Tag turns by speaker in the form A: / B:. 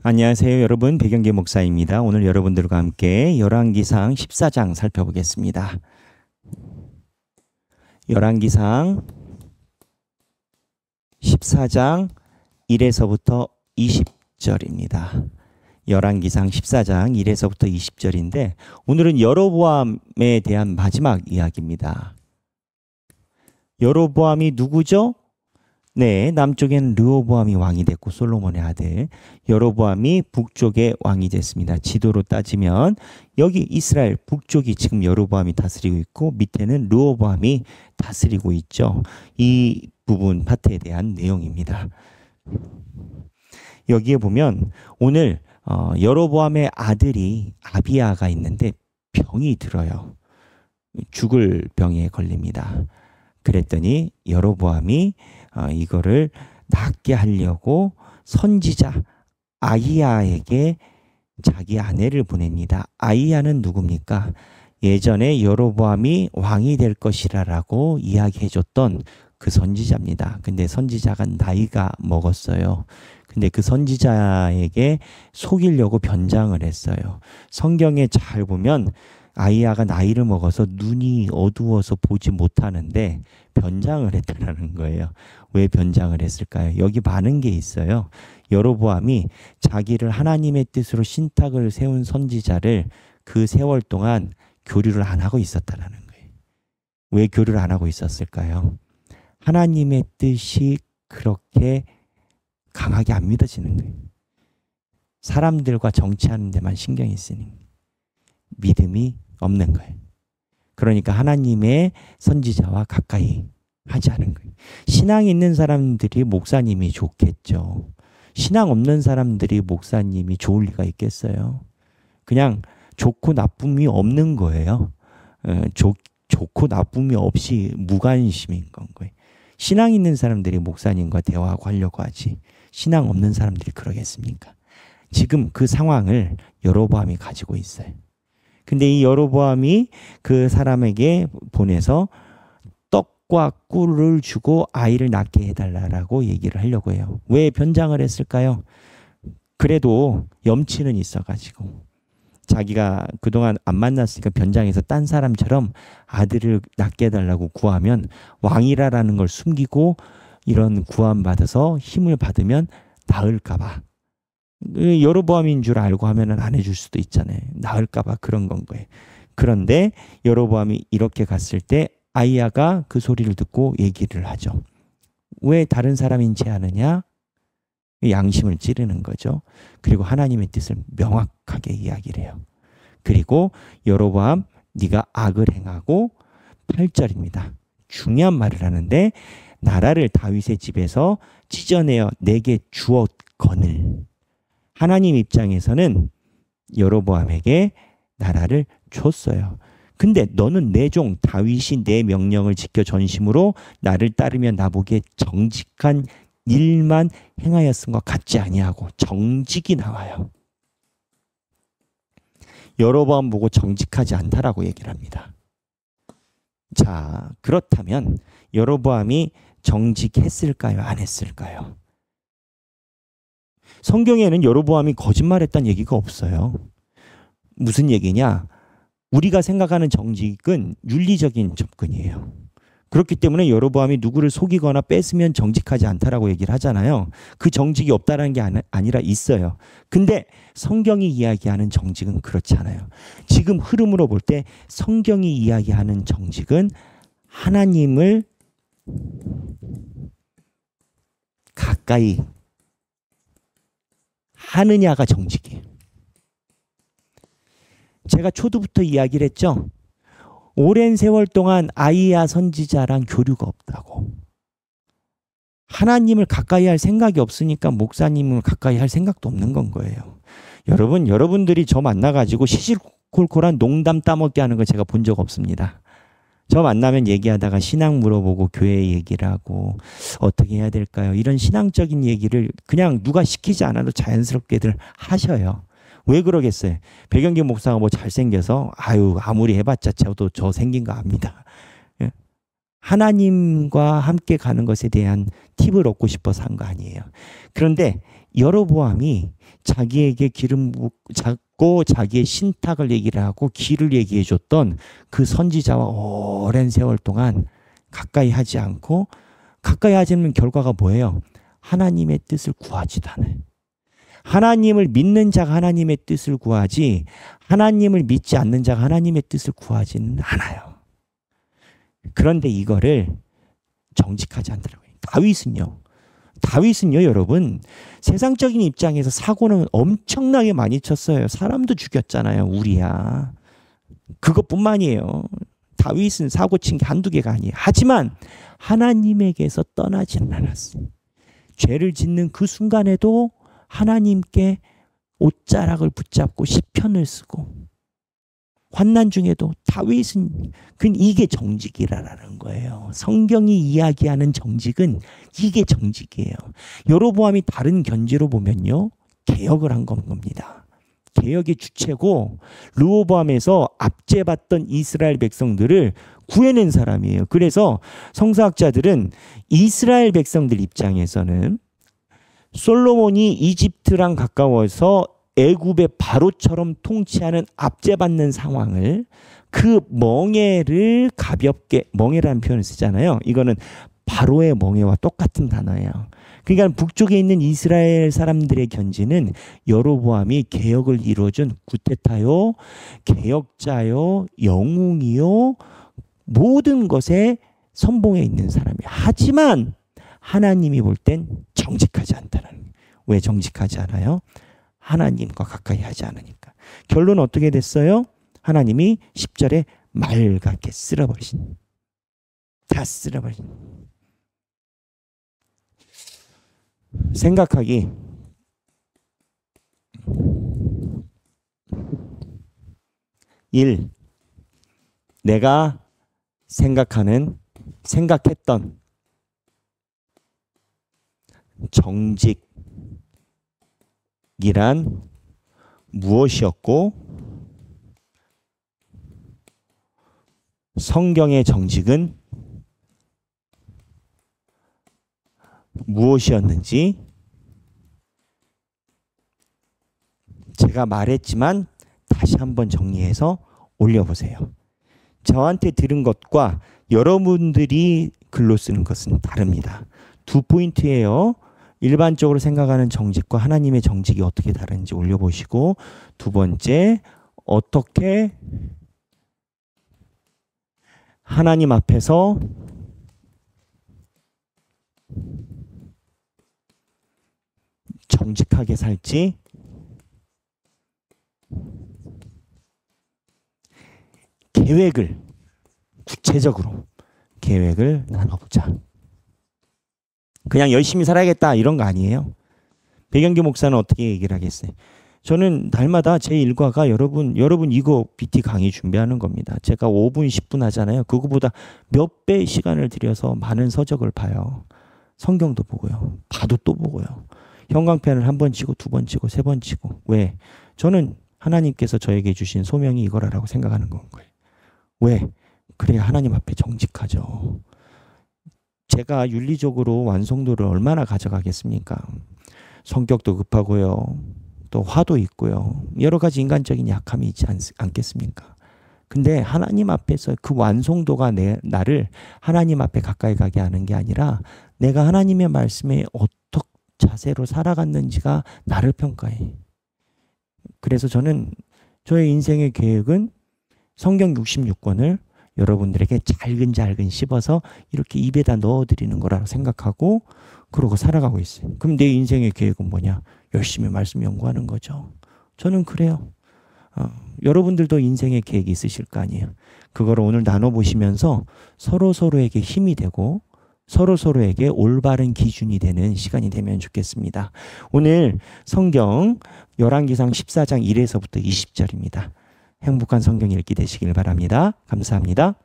A: 안녕하세요, 여러분. 백영기 목사입니다. 오늘 여러분들과 함께 열왕기상 14장 살펴보겠습니다. 열왕기상 14장 1에서부터 20절입니다. 열왕기상 14장 1에서부터 20절인데 오늘은 여로보암에 대한 마지막 이야기입니다. 여로보암이 누구죠? 네, 남쪽에는 르호보암이 왕이 됐고 솔로몬의 아들, 여로보암이 북쪽의 왕이 됐습니다. 지도로 따지면 여기 이스라엘 북쪽이 지금 여로보암이 다스리고 있고 밑에는 르호보암이 다스리고 있죠. 이 부분 파트에 대한 내용입니다. 여기에 보면 오늘 여로보암의 아들이 아비야가 있는데 병이 들어요. 죽을 병에 걸립니다. 그랬더니 여로보암이 이거를 낫게 하려고 선지자 아히야에게 자기 아내를 보냅니다. 아히야는 누굽니까? 예전에 여로보암이 왕이 될 것이라고 이야기해줬던 그 선지자입니다. 근데 선지자가 나이가 먹었어요. 근데 그 선지자에게 속이려고 변장을 했어요. 성경에 잘 보면 아히야가 나이를 먹어서 눈이 어두워서 보지 못하는데 변장을 했다는 거예요. 왜 변장을 했을까요? 여기 많은 게 있어요. 여로보암이 자기를 하나님의 뜻으로 신탁을 세운 선지자를 그 세월 동안 교류를 안 하고 있었다는 거예요. 왜 교류를 안 하고 있었을까요? 하나님의 뜻이 그렇게 강하게 안 믿어지는 거예요. 사람들과 정치하는 데만 신경이 쓰니 믿음이 없는 거예요. 그러니까 하나님의 선지자와 가까이 하지 않은 거예요. 신앙 있는 사람들이 목사님이 좋겠죠. 신앙 없는 사람들이 목사님이 좋을 리가 있겠어요. 그냥 좋고 나쁨이 없는 거예요. 좋고 나쁨이 없이 무관심인 건 거예요. 신앙 있는 사람들이 목사님과 대화하고 하려고 하지 신앙 없는 사람들이 그러겠습니까? 지금 그 상황을 여로보암이 가지고 있어요. 근데 이 여로보암이 그 사람에게 보내서 떡과 꿀을 주고 아이를 낳게 해달라고 얘기를 하려고 해요. 왜 변장을 했을까요? 그래도 염치는 있어가지고 자기가 그동안 안 만났으니까 변장해서 딴 사람처럼 아들을 낳게 해달라고 구하면 왕이라는 걸 숨기고 이런 구함받아서 힘을 받으면 나을까 봐. 여로보암인 줄 알고 하면 안 해줄 수도 있잖아요. 나을까 봐 그런 건 거예요. 그런데 여로보암이 이렇게 갔을 때 아히야가 그 소리를 듣고 얘기를 하죠. 왜 다른 사람인 체 하느냐? 양심을 찌르는 거죠. 그리고 하나님의 뜻을 명확하게 이야기를 해요. 그리고 여로보암 네가 악을 행하고 8절입니다. 중요한 말을 하는데 나라를 다윗의 집에서 찢어내어 내게 주었거늘. 하나님 입장에서는 여로보암에게 나라를 줬어요. 근데 너는 내 종 다윗이 내 명령을 지켜 전심으로 나를 따르며 나보기에 정직한 일만 행하였은 것 같지 아니하고 정직이 나와요. 여로보암 보고 정직하지 않다라고 얘기를 합니다. 자, 그렇다면 여로보암이 정직했을까요? 안 했을까요? 성경에는 여로보암이 거짓말했다는 얘기가 없어요. 무슨 얘기냐? 우리가 생각하는 정직은 윤리적인 접근이에요. 그렇기 때문에 여로보암이 누구를 속이거나 뺏으면 정직하지 않다라고 얘기를 하잖아요. 그 정직이 없다라는 게 아니라 있어요. 근데 성경이 이야기하는 정직은 그렇지 않아요. 지금 흐름으로 볼 때 성경이 이야기하는 정직은 하나님을 가까이 하느냐가 정직이에요. 제가 초두부터 이야기를 했죠. 오랜 세월 동안 아히야 선지자랑 교류가 없다고. 하나님을 가까이 할 생각이 없으니까 목사님을 가까이 할 생각도 없는 건 거예요. 여러분들이 저 만나가지고 시시콜콜한 농담 따먹게 하는 거 제가 본 적 없습니다. 저 만나면 얘기하다가 신앙 물어보고 교회 얘기를 하고 어떻게 해야 될까요? 이런 신앙적인 얘기를 그냥 누가 시키지 않아도 자연스럽게들 하셔요. 왜 그러겠어요? 백영기 목사가 뭐 잘생겨서 아무리 해봤자 저도 저 생긴 거 압니다. 하나님과 함께 가는 것에 대한 팁을 얻고 싶어서 한 거 아니에요. 그런데 여로보암이 자기에게 기름 붓고 자기의 신탁을 얘기를 하고 길을 얘기해 줬던 그 선지자와 오랜 세월 동안 가까이 하지 않고, 가까이 하지 않는 결과가 뭐예요? 하나님의 뜻을 구하지도 않아요. 하나님을 믿는 자가 하나님의 뜻을 구하지, 하나님을 믿지 않는 자가 하나님의 뜻을 구하지는 않아요. 그런데 이거를 정직하지 않더라고요. 다윗은요, 여러분, 세상적인 입장에서 사고는 엄청나게 많이 쳤어요. 사람도 죽였잖아요, 우리야. 그것뿐만이에요. 다윗은 사고 친 게 한두 개가 아니에요. 하지만 하나님에게서 떠나지는 않았어요. 죄를 짓는 그 순간에도 하나님께 옷자락을 붙잡고 시편을 쓰고, 환난 중에도 다윗은 이게 정직이라는 거예요. 성경이 이야기하는 정직은 이게 정직이에요. 여로보암이 다른 견지로 보면요, 개혁을 한 겁니다. 개혁의 주체고 르호보암에서 압제받던 이스라엘 백성들을 구해낸 사람이에요. 그래서 성서학자들은 이스라엘 백성들 입장에서는 솔로몬이 이집트랑 가까워서 애굽의 바로처럼 통치하는 압제받는 상황을, 그 멍에를 가볍게, 멍에라는 표현을 쓰잖아요. 이거는 바로의 멍에와 똑같은 단어예요. 그러니까 북쪽에 있는 이스라엘 사람들의 견지는 여로보암이 개혁을 이루어준 구테타요, 개혁자요, 영웅이요, 모든 것에 선봉에 있는 사람이에요. 하지만 하나님이 볼 땐 정직하지 않다는 거예요. 왜 정직하지 않아요? 하나님과 가까이 하지 않으니까. 결론은 어떻게 됐어요? 하나님이 10절에 맑게 쓸어버리신. 다 쓸어버리신. 생각하기. 내가 생각했던 정직이란 무엇이었고, 성경의 정직은 무엇이었는지 제가 말했지만 다시 한번 정리해서 올려보세요. 저한테 들은 것과 여러분들이 글로 쓰는 것은 다릅니다. 두 포인트예요. 일반적으로 생각하는 정직과 하나님의 정직이 어떻게 다른지 올려보시고, 두 번째, 어떻게 하나님 앞에서 정직하게 살지, 구체적으로 계획을 나눠보자. 그냥 열심히 살아야겠다 이런 거 아니에요. 백영규 목사는 어떻게 얘기를 하겠어요? 저는 날마다 제 일과가 여러분 이거 BT 강의 준비하는 겁니다. 제가 5분 10분 하잖아요. 그거보다 몇 배 시간을 들여서 많은 서적을 봐요. 성경도 보고요. 봐도 또 보고요. 형광펜을 한 번 치고 두 번 치고 세 번 치고. 왜? 저는 하나님께서 저에게 주신 소명이 이거라고 생각하는 건 거예요. 왜? 그래야 하나님 앞에 정직하죠. 제가 윤리적으로 완성도를 얼마나 가져가겠습니까? 성격도 급하고요. 또 화도 있고요. 여러 가지 인간적인 약함이 있지 않겠습니까? 근데 하나님 앞에서 그 완성도가 나를 하나님 앞에 가까이 가게 하는 게 아니라 내가 하나님의 말씀에 어떻게 자세로 살아갔는지가 나를 평가해. 그래서 저는 저의 인생의 계획은 성경 66권을 여러분들에게 잘근 씹어서 이렇게 입에다 넣어드리는 거라고 생각하고 그러고 살아가고 있어요. 그럼 내 인생의 계획은 뭐냐? 열심히 말씀 연구하는 거죠. 저는 그래요. 여러분들도 인생의 계획이 있으실 거 아니에요. 그거를 오늘 나눠보시면서 서로에게 힘이 되고 서로에게 올바른 기준이 되는 시간이 되면 좋겠습니다. 오늘 성경 열왕기상 14장 1에서부터 20절입니다. 행복한 성경 읽기 되시길 바랍니다. 감사합니다.